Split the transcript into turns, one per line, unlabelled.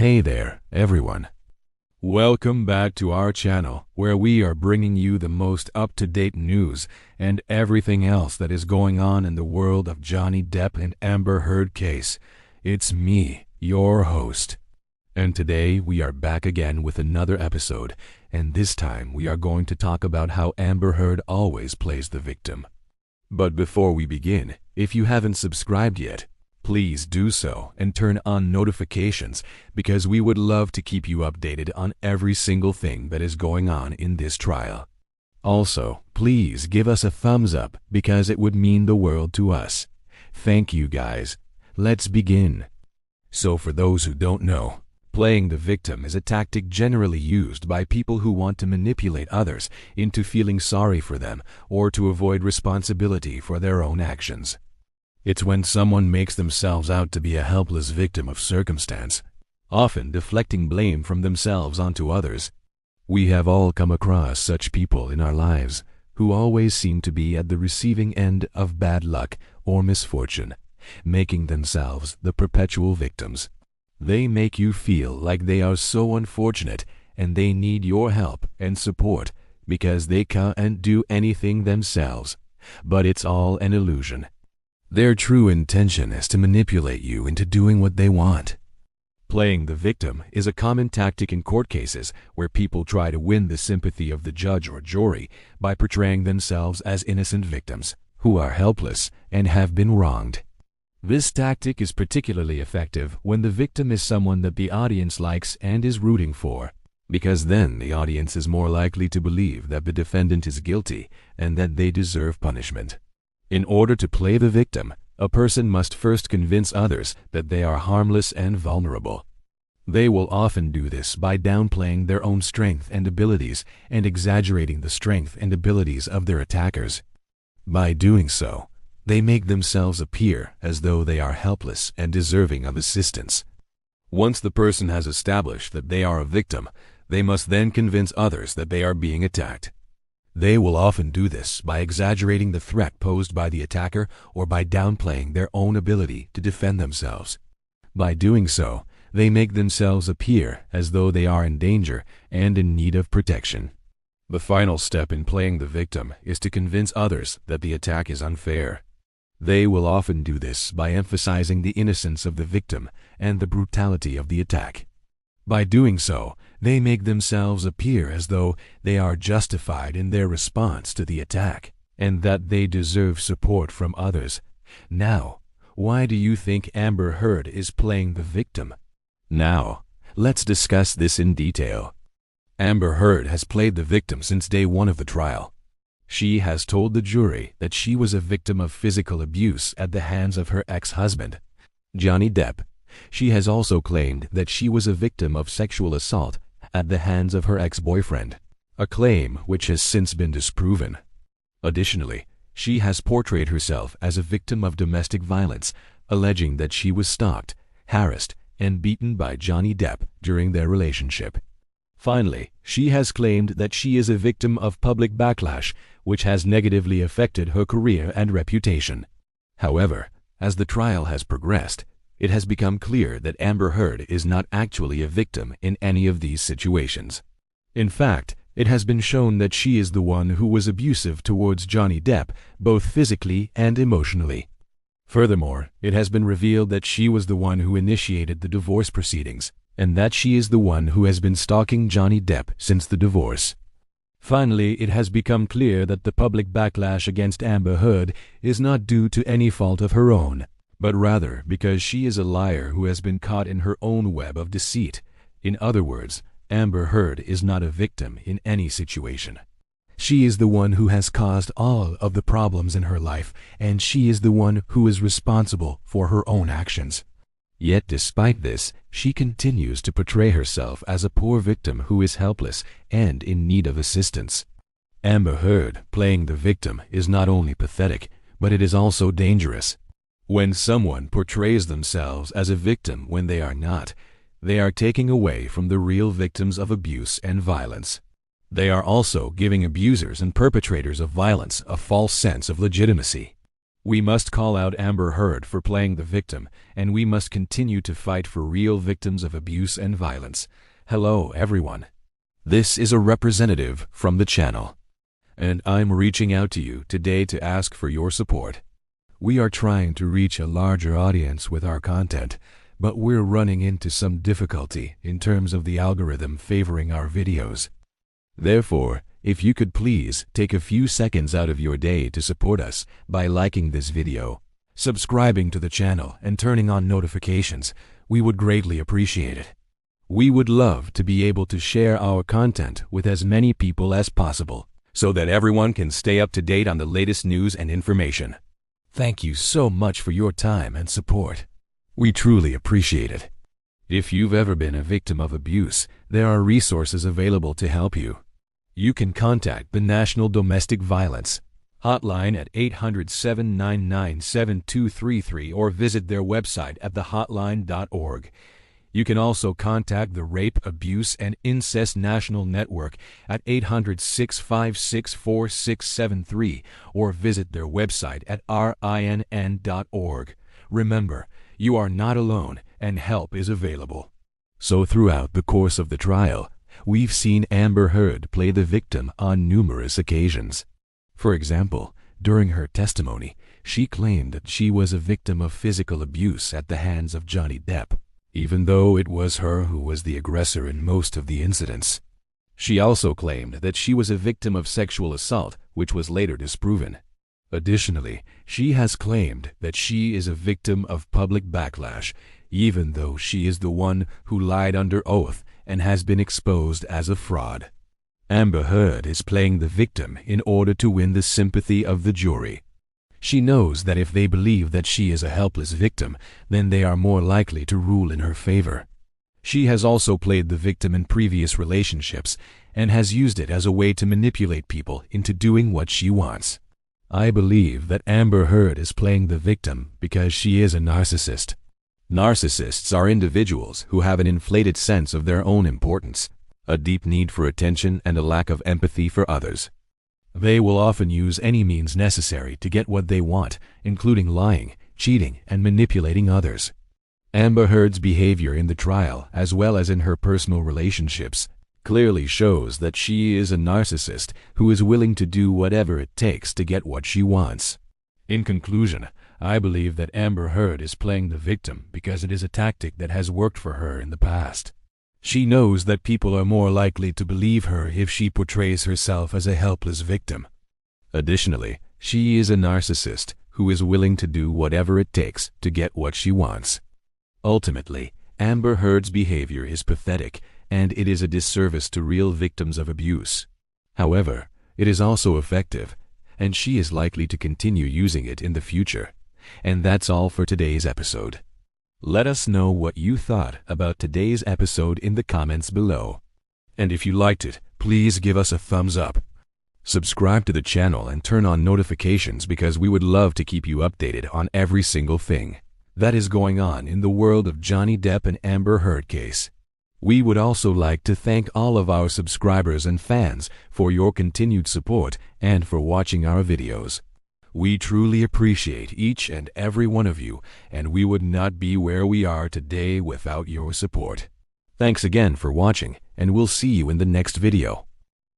Hey there, everyone. Welcome back to our channel, where we are bringing you the most up-to-date news and everything else that is going on in the world of Johnny Depp and Amber Heard case. It's me, your host. And today we are back again with another episode, and this time we are going to talk about how Amber Heard always plays the victim. But before we begin, if you haven't subscribed yet, please do so and turn on notifications, because we would love to keep you updated on every single thing that is going on in this trial. Also, please give us a thumbs up, because it would mean the world to us. Thank you guys. Let's begin. So for those who don't know, playing the victim is a tactic generally used by people who want to manipulate others into feeling sorry for them or to avoid responsibility for their own actions. It's when someone makes themselves out to be a helpless victim of circumstance, often deflecting blame from themselves onto others. We have all come across such people in our lives who always seem to be at the receiving end of bad luck or misfortune, making themselves the perpetual victims. They make you feel like they are so unfortunate and they need your help and support because they can't do anything themselves. But it's all an illusion. Their true intention is to manipulate you into doing what they want. Playing the victim is a common tactic in court cases where people try to win the sympathy of the judge or jury by portraying themselves as innocent victims who are helpless and have been wronged. This tactic is particularly effective when the victim is someone that the audience likes and is rooting for, because then the audience is more likely to believe that the defendant is guilty and that they deserve punishment. In order to play the victim, a person must first convince others that they are harmless and vulnerable. They will often do this by downplaying their own strength and abilities and exaggerating the strength and abilities of their attackers. By doing so, they make themselves appear as though they are helpless and deserving of assistance. Once the person has established that they are a victim, they must then convince others that they are being attacked. They will often do this by exaggerating the threat posed by the attacker or by downplaying their own ability to defend themselves. By doing so, they make themselves appear as though they are in danger and in need of protection. The final step in playing the victim is to convince others that the attack is unfair. They will often do this by emphasizing the innocence of the victim and the brutality of the attack. By doing so, they make themselves appear as though they are justified in their response to the attack and that they deserve support from others. Now, why do you think Amber Heard is playing the victim? Now, let's discuss this in detail. Amber Heard has played the victim since day one of the trial. She has told the jury that she was a victim of physical abuse at the hands of her ex-husband, Johnny Depp. She has also claimed that she was a victim of sexual assault at the hands of her ex-boyfriend, a claim which has since been disproven. Additionally, she has portrayed herself as a victim of domestic violence, alleging that she was stalked, harassed, and beaten by Johnny Depp during their relationship. Finally, she has claimed that she is a victim of public backlash, which has negatively affected her career and reputation. However, as the trial has progressed, it has become clear that Amber Heard is not actually a victim in any of these situations. In fact, it has been shown that she is the one who was abusive towards Johnny Depp, both physically and emotionally. Furthermore, it has been revealed that she was the one who initiated the divorce proceedings, and that she is the one who has been stalking Johnny Depp since the divorce. Finally, it has become clear that the public backlash against Amber Heard is not due to any fault of her own, but rather because she is a liar who has been caught in her own web of deceit. In other words, Amber Heard is not a victim in any situation. She is the one who has caused all of the problems in her life, and she is the one who is responsible for her own actions. Yet despite this, she continues to portray herself as a poor victim who is helpless and in need of assistance. Amber Heard playing the victim is not only pathetic, but it is also dangerous. When someone portrays themselves as a victim when they are not, they are taking away from the real victims of abuse and violence. They are also giving abusers and perpetrators of violence a false sense of legitimacy. We must call out Amber Heard for playing the victim, and we must continue to fight for real victims of abuse and violence. Hello, everyone. This is a representative from the channel, and I'm reaching out to you today to ask for your support. We are trying to reach a larger audience with our content, but we're running into some difficulty in terms of the algorithm favoring our videos. Therefore, if you could please take a few seconds out of your day to support us by liking this video, subscribing to the channel, and turning on notifications, we would greatly appreciate it. We would love to be able to share our content with as many people as possible, so that everyone can stay up to date on the latest news and information. Thank you so much for your time and support. We truly appreciate it. If you've ever been a victim of abuse, there are resources available to help you. You can contact the National Domestic Violence Hotline at 800-799-7233 or visit their website at thehotline.org. You can also contact the Rape, Abuse, and Incest National Network at 800-656-4673 or visit their website at rinn.org. Remember, you are not alone and help is available. So throughout the course of the trial, we've seen Amber Heard play the victim on numerous occasions. For example, during her testimony, she claimed that she was a victim of physical abuse at the hands of Johnny Depp, even though it was her who was the aggressor in most of the incidents. She also claimed that she was a victim of sexual assault, which was later disproven. Additionally, she has claimed that she is a victim of public backlash, even though she is the one who lied under oath and has been exposed as a fraud. Amber Heard is playing the victim in order to win the sympathy of the jury. She knows that if they believe that she is a helpless victim, then they are more likely to rule in her favor. She has also played the victim in previous relationships and has used it as a way to manipulate people into doing what she wants. I believe that Amber Heard is playing the victim because she is a narcissist. Narcissists are individuals who have an inflated sense of their own importance, a deep need for attention, and a lack of empathy for others. They will often use any means necessary to get what they want, including lying, cheating, and manipulating others. Amber Heard's behavior in the trial, as well as in her personal relationships, clearly shows that she is a narcissist who is willing to do whatever it takes to get what she wants. In conclusion, I believe that Amber Heard is playing the victim because it is a tactic that has worked for her in the past. She knows that people are more likely to believe her if she portrays herself as a helpless victim. Additionally, she is a narcissist who is willing to do whatever it takes to get what she wants. Ultimately, Amber Heard's behavior is pathetic, and it is a disservice to real victims of abuse. However, it is also effective, and she is likely to continue using it in the future. And that's all for today's episode. Let us know what you thought about today's episode in the comments below. And if you liked it, please give us a thumbs up. Subscribe to the channel and turn on notifications because we would love to keep you updated on every single thing that is going on in the world of Johnny Depp and Amber Heard case. We would also like to thank all of our subscribers and fans for your continued support and for watching our videos. We truly appreciate each and every one of you, and we would not be where we are today without your support. Thanks again for watching, and we'll see you in the next video.